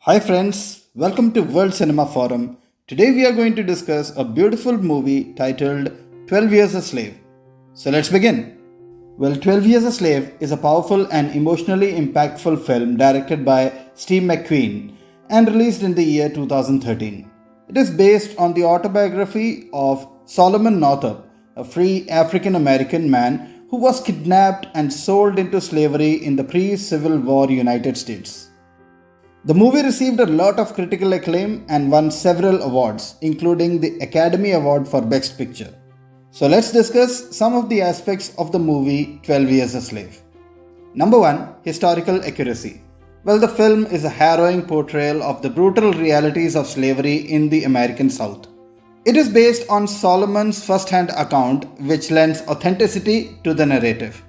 Hi friends, welcome to World Cinema Forum. Today we are going to discuss a beautiful movie titled 12 Years a Slave. So let's begin. Well, 12 Years a Slave is a powerful and emotionally impactful film directed by Steve McQueen and released in the year 2013. It is based on the autobiography of Solomon Northup, a free African American man who was kidnapped and sold into slavery in the pre Civil War United States. The movie received a lot of critical acclaim and won several awards, including the Academy Award for Best Picture. So let's discuss some of the aspects of the movie 12 Years a Slave. Number 1. Historical accuracy. Well, the film is a harrowing portrayal of the brutal realities of slavery in the American South. It is based on Solomon's first-hand account, which lends authenticity to the narrative.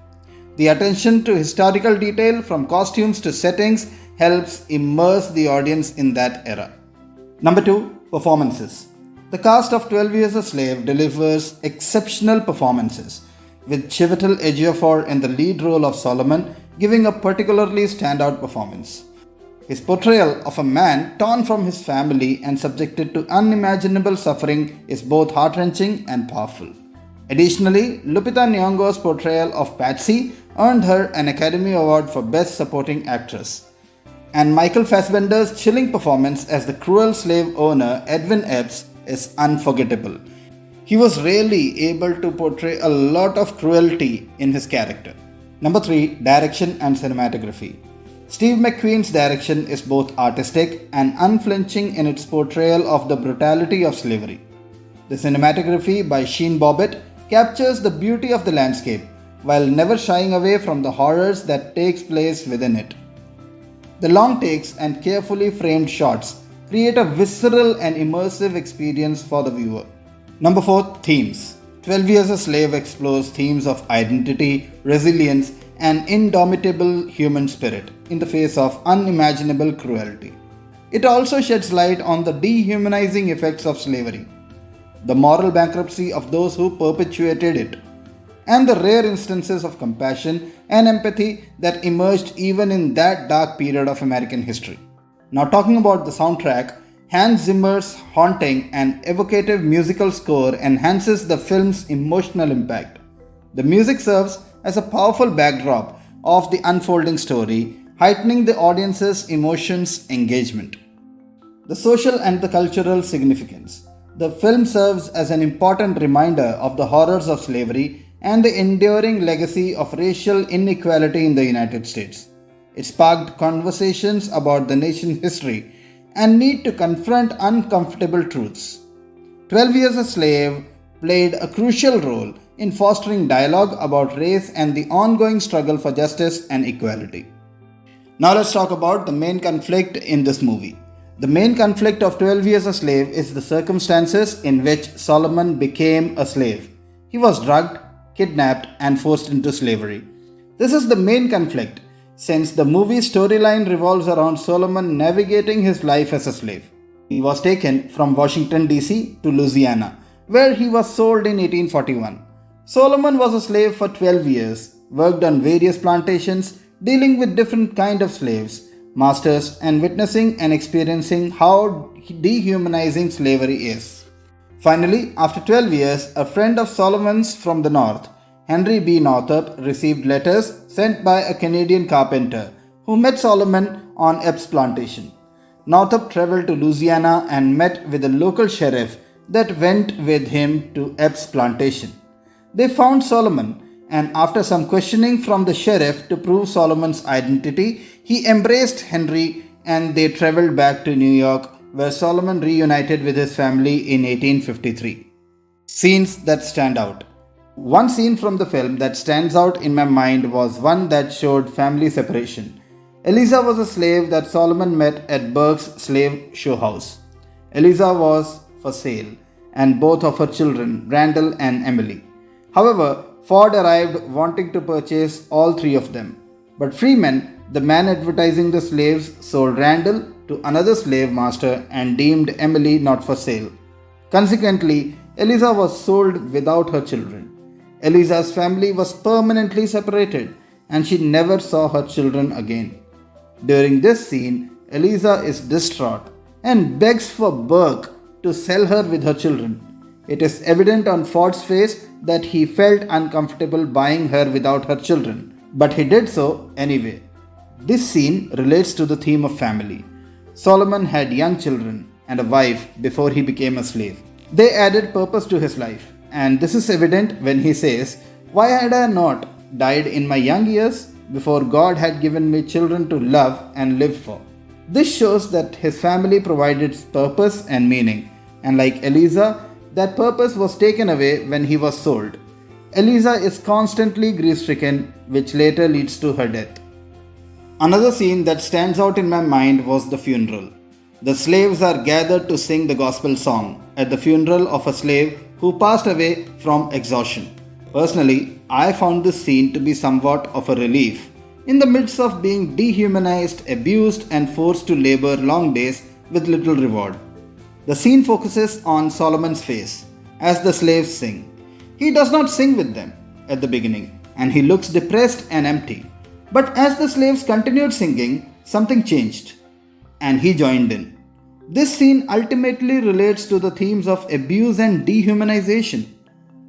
The attention to historical detail from costumes to settings helps immerse the audience in that era. Number 2. Performances. The cast of 12 Years a Slave delivers exceptional performances, with Chiwetel Ejiofor in the lead role of Solomon giving a particularly standout performance. His portrayal of a man torn from his family and subjected to unimaginable suffering is both heart-wrenching and powerful. Additionally, Lupita Nyong'o's portrayal of Patsy earned her an Academy Award for Best Supporting Actress. And Michael Fassbender's chilling performance as the cruel slave owner Edwin Epps is unforgettable. He was really able to portray a lot of cruelty in his character. Number 3. Direction and cinematography. Steve McQueen's direction is both artistic and unflinching in its portrayal of the brutality of slavery. The cinematography by Sheen Bobbitt captures the beauty of the landscape while never shying away from the horrors that takes place within it. The long takes and carefully framed shots create a visceral and immersive experience for the viewer. Number 4. Themes. 12 Years a Slave explores themes of identity, resilience, and indomitable human spirit in the face of unimaginable cruelty. It also sheds light on the dehumanizing effects of slavery, the moral bankruptcy of those who perpetuated it, and the rare instances of compassion and empathy that emerged even in that dark period of American history. Now, talking about the soundtrack, Hans Zimmer's haunting and evocative musical score enhances the film's emotional impact. The music serves as a powerful backdrop of the unfolding story, heightening the audience's emotions engagement. The social and the cultural significance. The film serves as an important reminder of the horrors of slavery and the enduring legacy of racial inequality in the United States. It sparked conversations about the nation's history and need to confront uncomfortable truths. 12 Years a Slave played a crucial role in fostering dialogue about race and the ongoing struggle for justice and equality. Now let's talk about the main conflict in this movie. The main conflict of 12 Years a Slave is the circumstances in which Solomon became a slave. He was drugged, kidnapped, and forced into slavery. This is the main conflict, since the movie's storyline revolves around Solomon navigating his life as a slave. He was taken from Washington, D.C. to Louisiana, where he was sold in 1841. Solomon was a slave for 12 years, worked on various plantations, dealing with different kinds of slaves, masters, and witnessing and experiencing how dehumanizing slavery is. Finally, after 12 years, a friend of Solomon's from the north, Henry B. Northup, received letters sent by a Canadian carpenter who met Solomon on Epps' plantation. Northup traveled to Louisiana and met with a local sheriff that went with him to Epps' plantation. They found Solomon, and after some questioning from the sheriff to prove Solomon's identity, he embraced Henry and they traveled back to New York, where Solomon reunited with his family in 1853. Scenes that stand out. One scene from the film that stands out in my mind was one that showed family separation. Eliza was a slave that Solomon met at Burke's slave show house. Eliza was for sale, and both of her children, Randall and Emily. However, Ford arrived wanting to purchase all three of them. But Freeman, the man advertising the slaves, sold Randall to another slave master and deemed Emily not for sale. Consequently, Eliza was sold without her children. Eliza's family was permanently separated and she never saw her children again. During this scene, Eliza is distraught and begs for Burke to sell her with her children. It is evident on Ford's face that he felt uncomfortable buying her without her children, but he did so anyway. This scene relates to the theme of family. Solomon had young children and a wife before he became a slave. They added purpose to his life, and this is evident when he says, "Why had I not died in my young years before God had given me children to love and live for?" This shows that his family provided purpose and meaning, and like Eliza, that purpose was taken away when he was sold. Eliza is constantly grief-stricken, which later leads to her death. Another scene that stands out in my mind was the funeral. The slaves are gathered to sing the gospel song at the funeral of a slave who passed away from exhaustion. Personally, I found this scene to be somewhat of a relief in the midst of being dehumanized, abused, and forced to labor long days with little reward. The scene focuses on Solomon's face as the slaves sing. He does not sing with them at the beginning, and he looks depressed and empty. But as the slaves continued singing, something changed, and he joined in. This scene ultimately relates to the themes of abuse and dehumanization.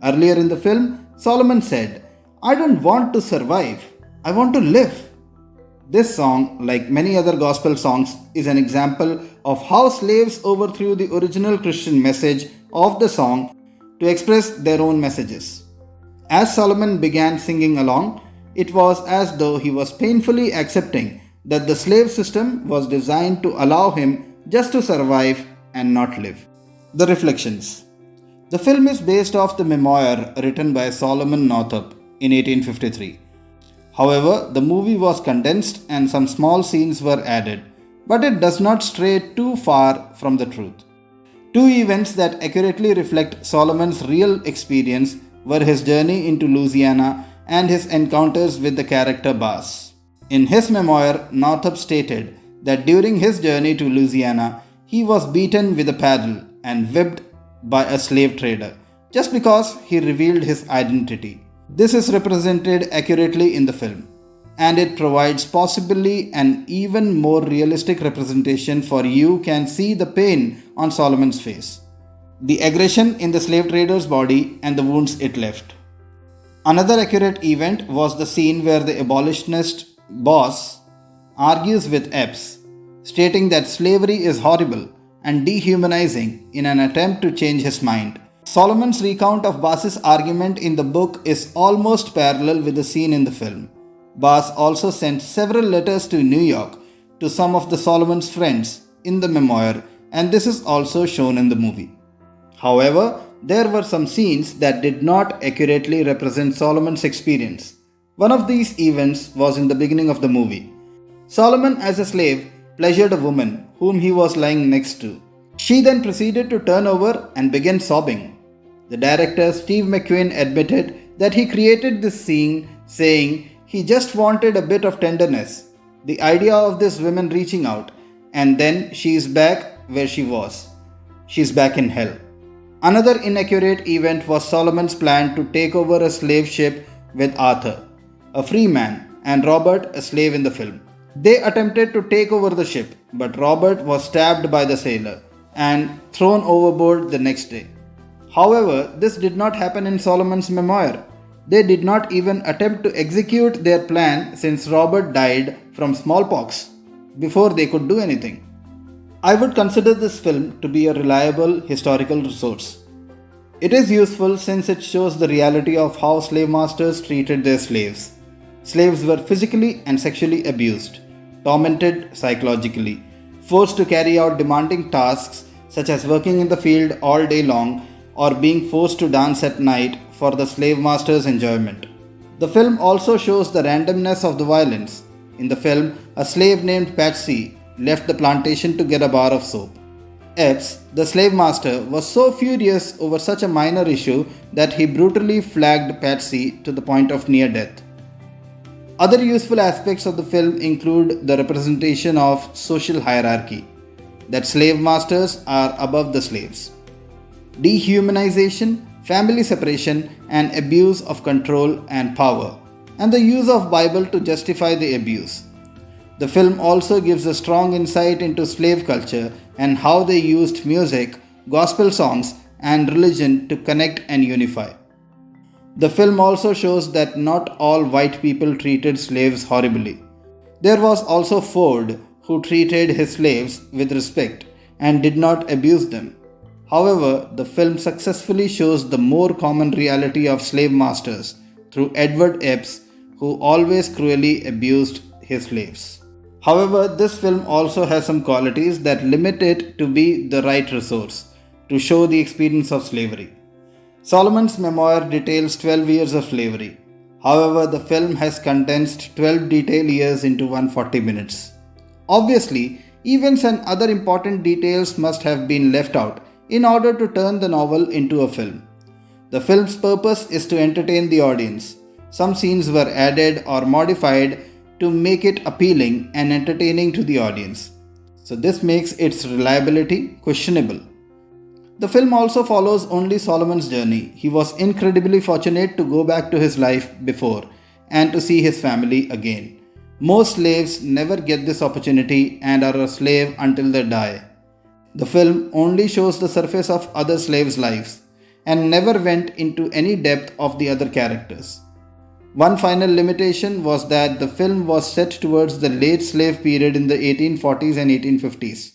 Earlier in the film, Solomon said, "I don't want to survive, I want to live." This song, like many other gospel songs, is an example of how slaves overthrew the original Christian message of the song to express their own messages. As Solomon began singing along, it was as though he was painfully accepting that the slave system was designed to allow him just to survive and not live. The reflections. The film is based off the memoir written by Solomon Northup in 1853. However, the movie was condensed and some small scenes were added, but it does not stray too far from the truth. Two events that accurately reflect Solomon's real experience were his journey into Louisiana and his encounters with the character Bass. In his memoir, Northup stated that during his journey to Louisiana, he was beaten with a paddle and whipped by a slave trader just because he revealed his identity. This is represented accurately in the film, and it provides possibly an even more realistic representation, for you can see the pain on Solomon's face, the aggression in the slave trader's body, and the wounds it left. Another accurate event was the scene where the abolitionist boss argues with Epps, stating that slavery is horrible and dehumanizing in an attempt to change his mind. Solomon's recount of Bass's argument in the book is almost parallel with the scene in the film. Bass also sent several letters to New York to some of the Solomon's friends in the memoir, and this is also shown in the movie. However, there were some scenes that did not accurately represent Solomon's experience. One of these events was in the beginning of the movie. Solomon, as a slave, pleasured a woman whom he was lying next to. She then proceeded to turn over and began sobbing. The director Steve McQueen admitted that he created this scene saying he just wanted a bit of tenderness, the idea of this woman reaching out, and then she is back where she was. She is back in hell. Another inaccurate event was Solomon's plan to take over a slave ship with Arthur, a free man, and Robert, a slave in the film. They attempted to take over the ship, but Robert was stabbed by the sailor and thrown overboard the next day. However, this did not happen in Solomon's memoir. They did not even attempt to execute their plan since Robert died from smallpox before they could do anything. I would consider this film to be a reliable historical resource. It is useful since it shows the reality of how slave masters treated their slaves. Slaves were physically and sexually abused, tormented psychologically, forced to carry out demanding tasks such as working in the field all day long or being forced to dance at night for the slave master's enjoyment. The film also shows the randomness of the violence. In the film, a slave named Patsy left the plantation to get a bar of soap. Epps, the slave master, was so furious over such a minor issue that he brutally flagged Patsy to the point of near death. Other useful aspects of the film include the representation of social hierarchy, that slave masters are above the slaves, dehumanization, family separation, and abuse of control and power, and the use of Bible to justify the abuse. The film also gives a strong insight into slave culture and how they used music, gospel songs, and religion to connect and unify. The film also shows that not all white people treated slaves horribly. There was also Ford, who treated his slaves with respect and did not abuse them. However, the film successfully shows the more common reality of slave masters through Edward Epps, who always cruelly abused his slaves. However, this film also has some qualities that limit it to be the right resource to show the experience of slavery. Solomon's memoir details 12 years of slavery. However, the film has condensed 12 detailed years into 140 minutes. Obviously, events and other important details must have been left out in order to turn the novel into a film. The film's purpose is to entertain the audience. Some scenes were added or modified to make it appealing and entertaining to the audience. So, this makes its reliability questionable. The film also follows only Solomon's journey. He was incredibly fortunate to go back to his life before and to see his family again. Most slaves never get this opportunity and are a slave until they die. The film only shows the surface of other slaves' lives and never went into any depth of the other characters. One final limitation was that the film was set towards the late slave period in the 1840s and 1850s.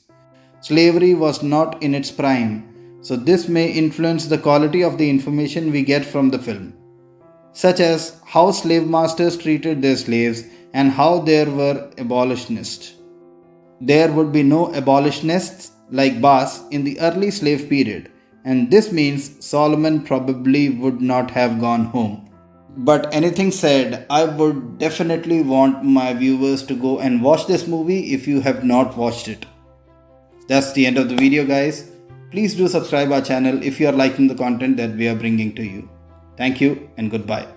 Slavery was not in its prime, so this may influence the quality of the information we get from the film, such as how slave masters treated their slaves and how there were abolitionists. There would be no abolitionists like Bass in the early slave period, and this means Solomon probably would not have gone home. But anything said, I would definitely want my viewers to go and watch this movie if you have not watched it. That's the end of the video, guys. Please do subscribe our channel if you are liking the content that we are bringing to you. Thank you and goodbye.